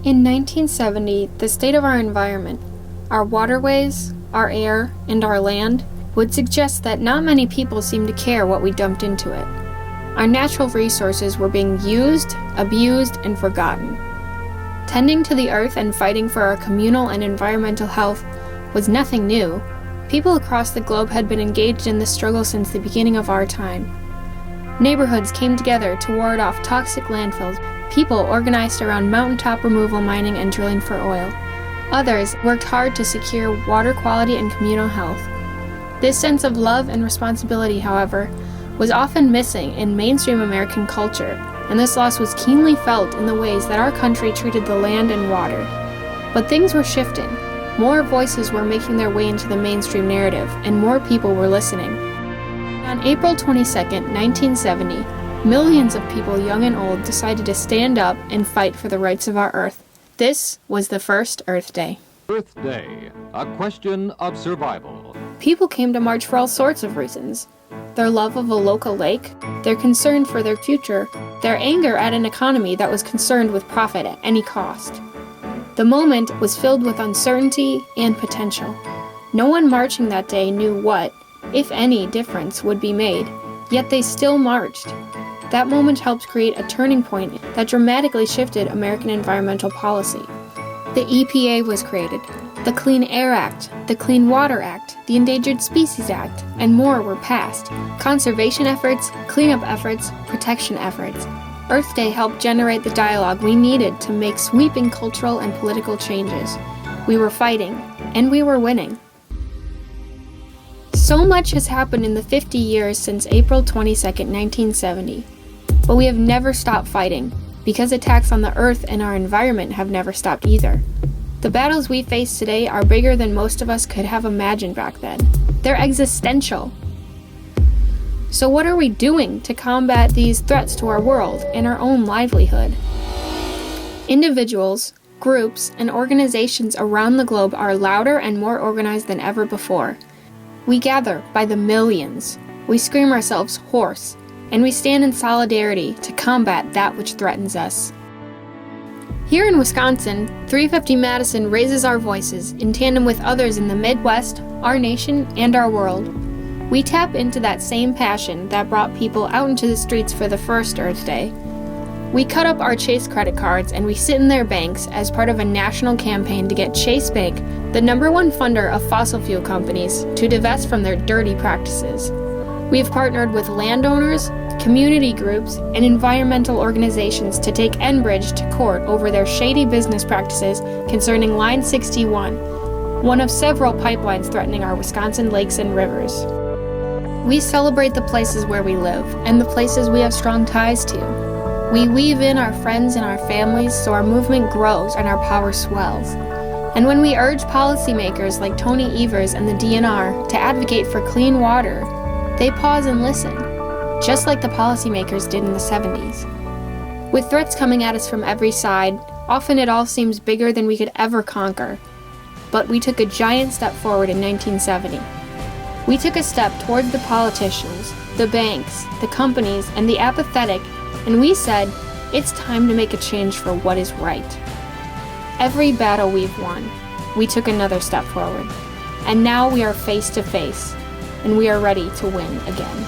In 1970, the state of our environment, our waterways, our air, and our land, would suggest that not many people seemed to care what we dumped into it. Our natural resources were being used, abused, and forgotten. Tending to the earth and fighting for our communal and environmental health was nothing new. People across the globe had been engaged in this struggle since the beginning of our time. Neighborhoods came together to ward off toxic landfills. People organized around mountaintop removal, mining, and drilling for oil. Others worked hard to secure water quality and communal health. This sense of love and responsibility, however, was often missing in mainstream American culture, and this loss was keenly felt in the ways that our country treated the land and water. But things were shifting. More voices were making their way into the mainstream narrative, and more people were listening. On April 22, 1970, millions of people, young and old, decided to stand up and fight for the rights of our Earth. This was the first Earth Day. Earth Day, a question of survival. People came to march for all sorts of reasons. Their love of a local lake, their concern for their future, their anger at an economy that was concerned with profit at any cost. The moment was filled with uncertainty and potential. No one marching that day knew what, if any, difference would be made, yet they still marched. That moment helped create a turning point that dramatically shifted American environmental policy. The EPA was created, the Clean Air Act, the Clean Water Act, the Endangered Species Act, and more were passed. Conservation efforts, cleanup efforts, protection efforts. Earth Day helped generate the dialogue we needed to make sweeping cultural and political changes. We were fighting, and we were winning. So much has happened in the 50 years since April 22, 1970. But we have never stopped fighting, because attacks on the Earth and our environment have never stopped either. The battles we face today are bigger than most of us could have imagined back then. They're existential. So what are we doing to combat these threats to our world and our own livelihood? Individuals, groups, and organizations around the globe are louder and more organized than ever before. We gather by the millions. We scream ourselves hoarse, and we stand in solidarity to combat that which threatens us. Here in Wisconsin, 350 Madison raises our voices in tandem with others in the Midwest, our nation, and our world. We tap into that same passion that brought people out into the streets for the first Earth Day. We cut up our Chase credit cards and we sit in their banks as part of a national campaign to get Chase Bank, the #1 funder of fossil fuel companies, to divest from their dirty practices. We have partnered with landowners, community groups, and environmental organizations to take Enbridge to court over their shady business practices concerning Line 61, one of several pipelines threatening our Wisconsin lakes and rivers. We celebrate the places where we live and the places we have strong ties to. We weave in our friends and our families so our movement grows and our power swells. And when we urge policymakers like Tony Evers and the DNR to advocate for clean water, they pause and listen, just like the policymakers did in the 70s. With threats coming at us from every side, often it all seems bigger than we could ever conquer. But we took a giant step forward in 1970. We took a step towards the politicians, the banks, the companies, and the apathetic, and we said, it's time to make a change for what is right. Every battle we've won, we took another step forward. And now we are face to face, and we are ready to win again.